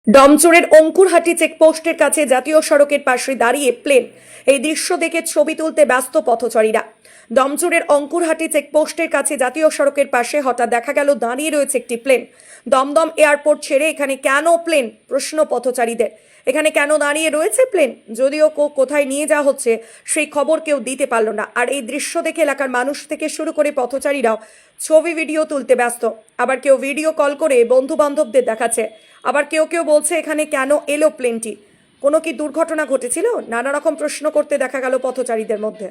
ডমচুরের অঙ্কুরহাটি চেকপোস্টের কাছে জাতীয় সড়কের পাশে দাঁড়িয়ে প্লেন। এই দৃশ্য দেখে ছবি তুলতে ব্যস্ত পথচারীরা। ডমচুরের অঙ্কুরহাটি চেকপোস্টের কাছে জাতীয় সড়কের পাশে হঠাৎ দেখা গেল দাঁড়িয়ে রয়েছে একটি প্লেন। দমদম এয়ারপোর্ট ছেড়ে এখানে কেন প্লেন, প্রশ্ন পথচারীদের। এখানে কেন দাঁড়িয়ে রয়েছে প্লেন, যদিও কোথায় নিয়ে যাওয়া হচ্ছে সেই খবর কেউ দিতে পারল না। আর এই দৃশ্য দেখে এলাকার মানুষ থেকে শুরু করে পথচারীরাও ছবি ভিডিও তুলতে ব্যস্ত। আবার কেউ ভিডিও কল করে বন্ধু বান্ধবদের দেখাচ্ছে। আবার কেউ কেউ বলছে এখানে কেন এলো প্লেনটি, কোনো কি দুর্ঘটনা ঘটেছিল, নানা রকম প্রশ্ন করতে দেখা গেল পথচারীদের মধ্যে।